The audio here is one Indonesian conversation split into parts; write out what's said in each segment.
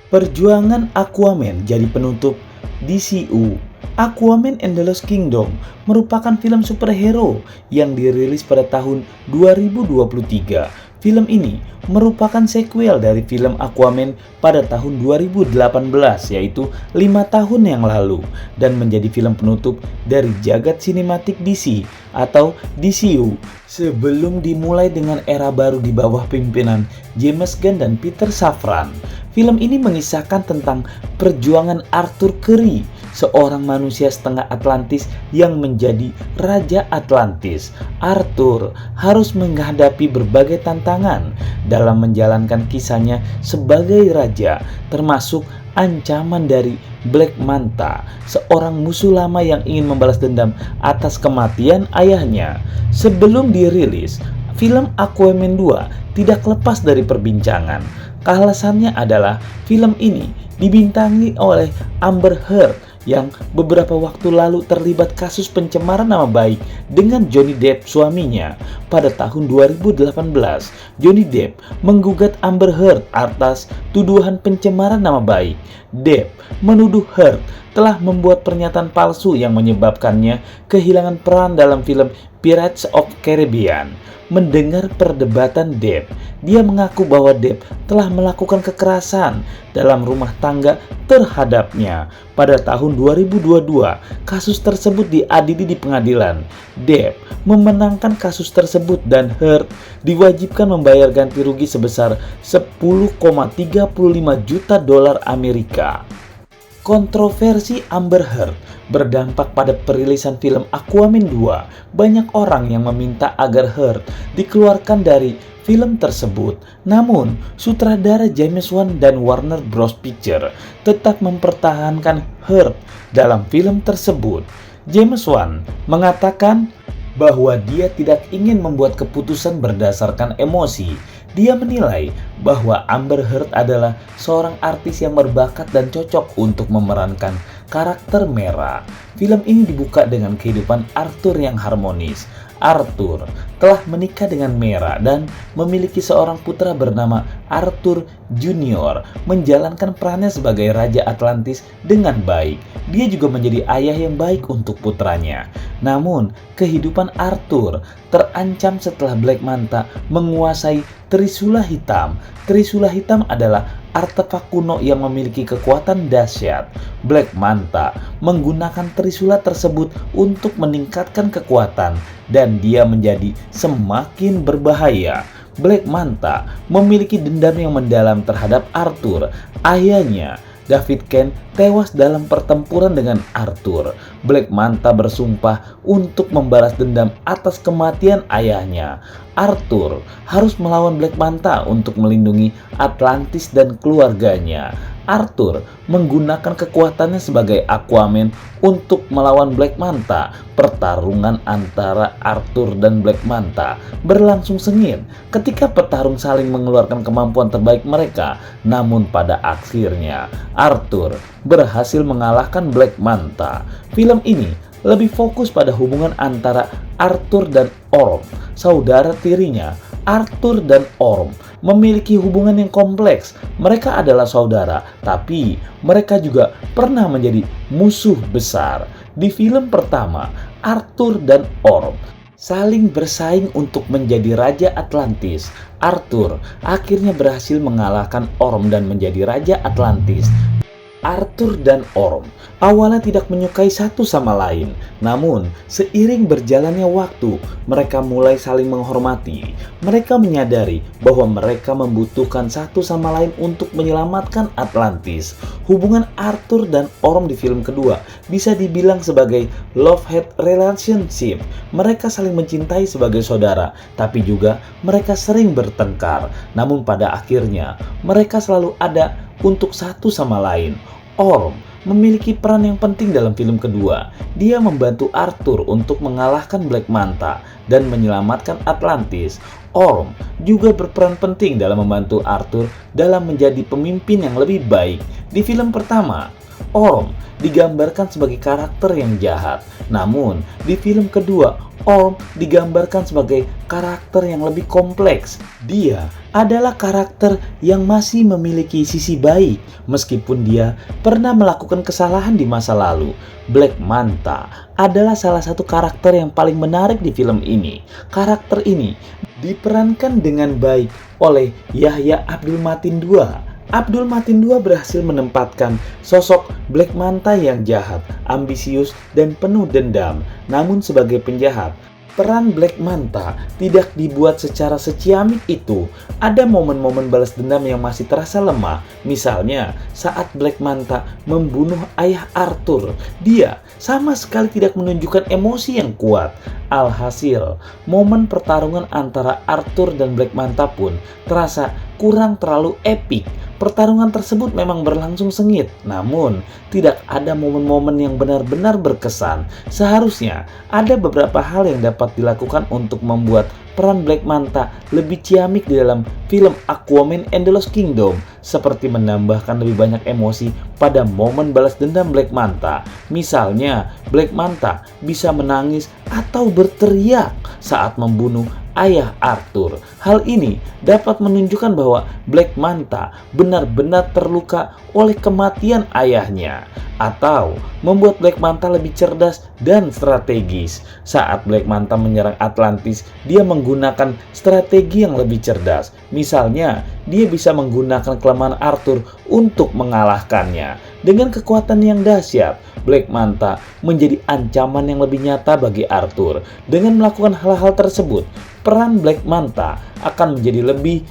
Perjuangan Aquaman jadi penutup DCU. Aquaman and the Lost Kingdom merupakan film superhero yang dirilis pada tahun 2023. Film ini merupakan sequel dari film Aquaman pada tahun 2018, yaitu 5 tahun yang lalu, dan menjadi film penutup dari jagat sinematik DC atau DCU sebelum dimulai dengan era baru di bawah pimpinan James Gunn dan Peter Safran. Film ini mengisahkan tentang perjuangan Arthur Curry, seorang manusia setengah Atlantis yang menjadi Raja Atlantis. Arthur harus menghadapi berbagai tantangan dalam menjalankan kisahnya sebagai raja, termasuk ancaman dari Black Manta, seorang musuh lama yang ingin membalas dendam atas kematian ayahnya. Sebelum dirilis, film Aquaman 2 tidak lepas dari perbincangan. Alasannya adalah film ini dibintangi oleh Amber Heard yang beberapa waktu lalu terlibat kasus pencemaran nama baik dengan Johnny Depp suaminya. Pada tahun 2018, Johnny Depp menggugat Amber Heard atas tuduhan pencemaran nama baik. Depp menuduh Heard telah membuat pernyataan palsu yang menyebabkannya kehilangan peran dalam film Pirates of Caribbean. Mendengar perdebatan Depp, dia mengaku bahwa Depp telah melakukan kekerasan dalam rumah tangga terhadapnya. Pada tahun 2022, kasus tersebut diadili di pengadilan. Depp memenangkan kasus tersebut dan Heard diwajibkan membayar ganti rugi sebesar 10,35 juta dolar Amerika. Kontroversi Amber Heard berdampak pada perilisan film Aquaman 2. Banyak orang yang meminta agar Heard dikeluarkan dari film tersebut. Namun, sutradara James Wan dan Warner Bros. Pictures tetap mempertahankan Heard dalam film tersebut. James Wan mengatakan bahwa dia tidak ingin membuat keputusan berdasarkan emosi. Dia menilai bahwa Amber Heard adalah seorang artis yang berbakat dan cocok untuk memerankan karakter Mera. Film ini dibuka dengan kehidupan Arthur yang harmonis. Arthur telah menikah dengan Mera dan memiliki seorang putra bernama Arthur Junior, menjalankan perannya sebagai Raja Atlantis dengan baik. Dia juga menjadi ayah yang baik untuk putranya. Namun, kehidupan Arthur terancam setelah Black Manta menguasai Trisula Hitam. Trisula Hitam adalah artefak kuno yang memiliki kekuatan dahsyat. Black Manta menggunakan Trisula tersebut untuk meningkatkan kekuatan dan dia menjadi semakin berbahaya. Black Manta memiliki dendam yang mendalam terhadap Arthur. Ayahnya, David Kane, tewas dalam pertempuran dengan Arthur. Black Manta bersumpah untuk membalas dendam atas kematian ayahnya. Arthur harus melawan Black Manta untuk melindungi Atlantis dan keluarganya. Arthur menggunakan kekuatannya sebagai Aquaman untuk melawan Black Manta. Pertarungan antara Arthur dan Black Manta berlangsung sengit ketika petarung saling mengeluarkan kemampuan terbaik mereka. Namun pada akhirnya Arthur berhasil mengalahkan Black Manta. Film ini lebih fokus pada hubungan antara Arthur dan Orm, saudara tirinya. Arthur dan Orm memiliki hubungan yang kompleks. Mereka adalah saudara, tapi mereka juga pernah menjadi musuh besar. Di film pertama, Arthur dan Orm saling bersaing untuk menjadi Raja Atlantis. Arthur akhirnya berhasil mengalahkan Orm dan menjadi Raja Atlantis. Arthur dan Orm awalnya tidak menyukai satu sama lain, namun seiring berjalannya waktu, mereka mulai saling menghormati. Mereka menyadari bahwa mereka membutuhkan satu sama lain untuk menyelamatkan Atlantis. Hubungan Arthur dan Orm di film kedua bisa dibilang sebagai love-hate relationship. Mereka saling mencintai sebagai saudara, tapi juga mereka sering bertengkar. Namun pada akhirnya, mereka selalu ada untuk satu sama lain. Orm memiliki peran yang penting dalam film kedua. Dia membantu Arthur untuk mengalahkan Black Manta dan menyelamatkan Atlantis. Orm juga berperan penting dalam membantu Arthur dalam menjadi pemimpin yang lebih baik. Di film pertama, Orm digambarkan sebagai karakter yang jahat. Namun, di film kedua, Orm digambarkan sebagai karakter yang lebih kompleks. Dia adalah karakter yang masih memiliki sisi baik meskipun dia pernah melakukan kesalahan di masa lalu. Black Manta adalah salah satu karakter yang paling menarik di film ini. Karakter ini diperankan dengan baik oleh Yahya Abdul Matin II. Abdul Matin II berhasil menempatkan sosok Black Manta yang jahat, ambisius, dan penuh dendam. Namun sebagai penjahat, peran Black Manta tidak dibuat secara seciamik itu. Ada momen-momen balas dendam yang masih terasa lemah. Misalnya, saat Black Manta membunuh ayah Arthur, dia sama sekali tidak menunjukkan emosi yang kuat. Alhasil, momen pertarungan antara Arthur dan Black Manta pun terasa kurang terlalu epik. Pertarungan tersebut memang berlangsung sengit, namun tidak ada momen-momen yang benar-benar berkesan. Seharusnya ada beberapa hal yang dapat dilakukan untuk membuat peran Black Manta lebih ciamik di dalam film Aquaman and the Lost Kingdom, seperti menambahkan lebih banyak emosi pada momen balas dendam Black Manta. Misalnya, Black Manta bisa menangis atau berteriak saat membunuh ayah Arthur. Hal ini dapat menunjukkan bahwa Black Manta benar-benar terluka oleh kematian ayahnya, atau membuat Black Manta lebih cerdas dan strategis. Saat Black Manta menyerang Atlantis, dia menggunakan strategi yang lebih cerdas. Misalnya, dia bisa menggunakan kelemahan Arthur untuk mengalahkannya. Dengan kekuatan yang dahsyat, Black Manta menjadi ancaman yang lebih nyata bagi Arthur. Dengan melakukan hal-hal tersebut, peran Black Manta akan menjadi lebih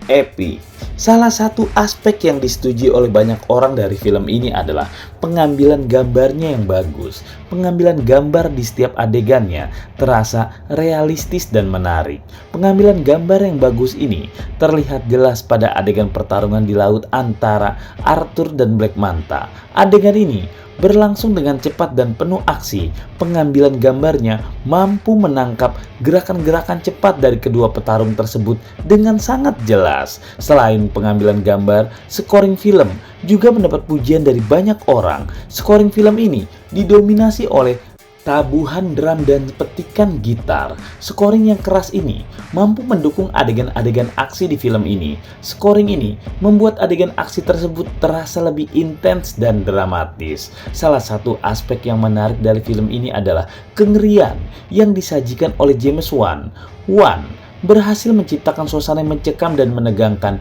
epic. Salah satu aspek yang disetujui oleh banyak orang dari film ini adalah pengambilan gambarnya yang bagus. Pengambilan gambar di setiap adegannya terasa realistis dan menarik. Pengambilan gambar yang bagus ini terlihat jelas pada adegan pertarungan di laut antara Arthur dan Black Manta. Adegan ini berlangsung dengan cepat dan penuh aksi. Pengambilan gambarnya mampu menangkap gerakan-gerakan cepat dari kedua petarung tersebut dengan sangat jelas. Selain pengambilan gambar, scoring film juga mendapat pujian dari banyak orang. Scoring film ini didominasi oleh tabuhan drum dan petikan gitar. Scoring yang keras ini mampu mendukung adegan-adegan aksi di film ini. Scoring ini membuat adegan aksi tersebut terasa lebih intens dan dramatis. Salah satu aspek yang menarik dari film ini adalah kengerian yang disajikan oleh James Wan. Wan berhasil menciptakan suasana yang mencekam dan menegangkan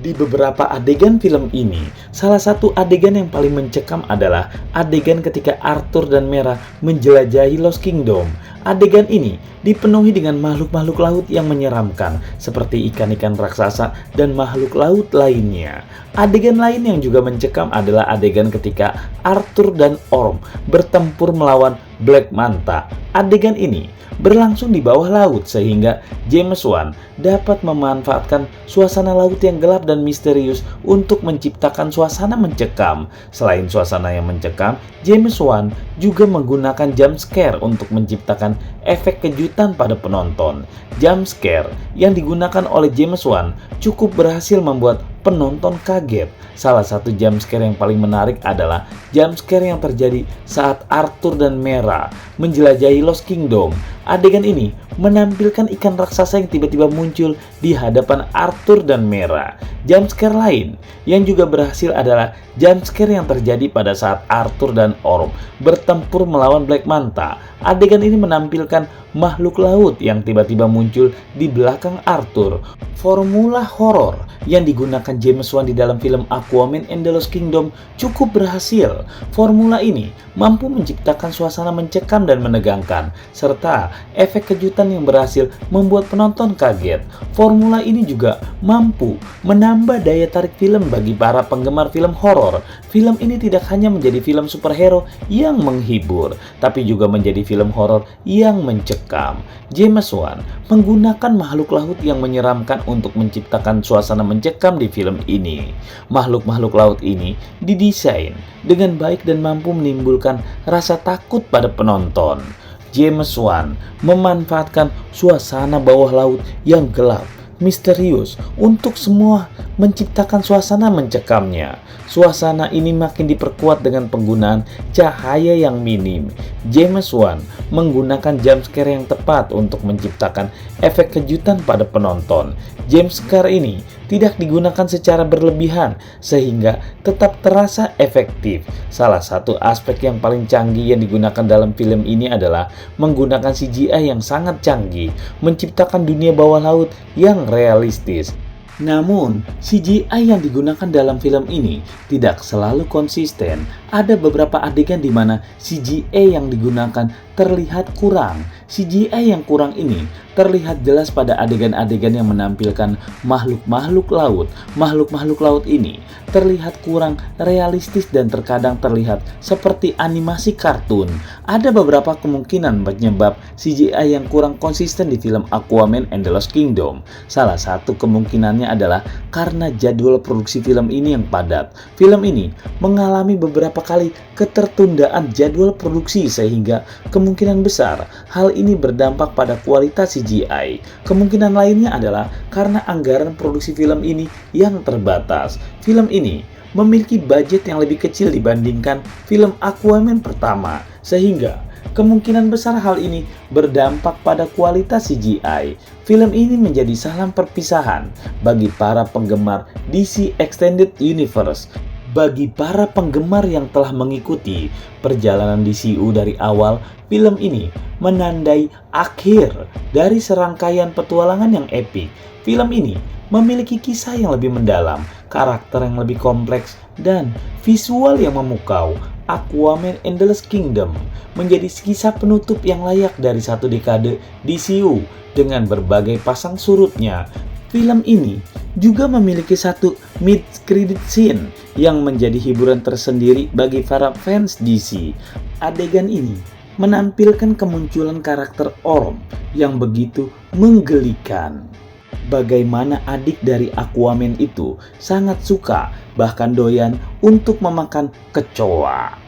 di beberapa adegan film ini. Salah satu adegan yang paling mencekam adalah adegan ketika Arthur dan Mera menjelajahi Lost Kingdom. Adegan ini dipenuhi dengan makhluk-makhluk laut yang menyeramkan, seperti ikan-ikan raksasa dan makhluk laut lainnya. Adegan lain yang juga mencekam adalah adegan ketika Arthur dan Orm bertempur melawan Black Manta. Adegan ini berlangsung di bawah laut sehingga James Wan dapat memanfaatkan suasana laut yang gelap dan misterius untuk menciptakan suasana mencekam. Selain suasana yang mencekam, James Wan juga menggunakan jump scare untuk menciptakan efek kejutan pada penonton. Jump scare yang digunakan oleh James Wan cukup berhasil membuat penonton kaget. Salah satu jump scare yang paling menarik adalah jump scare yang terjadi saat Arthur dan Mera menjelajahi Lost Kingdom. Adegan ini menampilkan ikan raksasa yang tiba-tiba muncul di hadapan Arthur dan Mera. Jump scare lain yang juga berhasil adalah jump scare yang terjadi pada saat Arthur dan Orm bertempur melawan Black Manta. Adegan ini menampilkan makhluk laut yang tiba-tiba muncul di belakang Arthur. Formula horor yang digunakan James Wan di dalam film Aquaman and the Lost Kingdom cukup berhasil. Formula ini mampu menciptakan suasana mencekam dan menegangkan, serta efek kejutan yang berhasil membuat penonton kaget. Formula ini juga mampu menambah daya tarik film bagi para penggemar film horor. Film ini tidak hanya menjadi film superhero yang menghibur, tapi juga menjadi film horor yang mencekam. James Wan menggunakan makhluk laut yang menyeramkan untuk menciptakan suasana mencekam di film ini. Makhluk-makhluk laut ini didesain dengan baik dan mampu menimbulkan rasa takut pada penonton. James Wan memanfaatkan suasana bawah laut yang gelap, misterius untuk semua menciptakan suasana mencekamnya. Suasana ini makin diperkuat dengan penggunaan cahaya yang minim. James Wan menggunakan jumpscare yang tepat untuk menciptakan efek kejutan pada penonton. Jumpscare ini tidak digunakan secara berlebihan sehingga tetap terasa efektif. Salah satu aspek yang paling canggih yang digunakan dalam film ini adalah menggunakan CGI yang sangat canggih, menciptakan dunia bawah laut yang realistis. Namun, CGI yang digunakan dalam film ini tidak selalu konsisten. Ada beberapa adegan di mana CGI yang digunakan terlihat kurang. CGI yang kurang ini terlihat jelas pada adegan-adegan yang menampilkan makhluk-makhluk laut. Makhluk-makhluk laut ini terlihat kurang realistis dan terkadang terlihat seperti animasi kartun. Ada beberapa kemungkinan penyebab CGI yang kurang konsisten di film Aquaman and the Lost Kingdom. Salah satu kemungkinannya adalah karena jadwal produksi film ini yang padat. Film ini mengalami beberapa kali ketertundaan jadwal produksi sehingga kemungkinan besar hal ini berdampak pada kualitas CGI. Kemungkinan lainnya adalah karena anggaran produksi film ini yang terbatas. Film ini memiliki budget yang lebih kecil dibandingkan film Aquaman pertama, sehingga kemungkinan besar hal ini berdampak pada kualitas CGI. Film ini menjadi salam perpisahan bagi para penggemar DC Extended Universe. Bagi para penggemar yang telah mengikuti perjalanan DCU dari awal, film ini menandai akhir dari serangkaian petualangan yang epik. Film ini memiliki kisah yang lebih mendalam, karakter yang lebih kompleks, dan visual yang memukau. Aquaman and the Lost Kingdom menjadi kisah penutup yang layak dari satu dekade DCU dengan berbagai pasang surutnya. Film ini juga memiliki satu mid-credit scene yang menjadi hiburan tersendiri bagi para fans DC. Adegan ini menampilkan kemunculan karakter Orm yang begitu menggelikan. Bagaimana adik dari Aquaman itu sangat suka, bahkan doyan untuk memakan kecoa.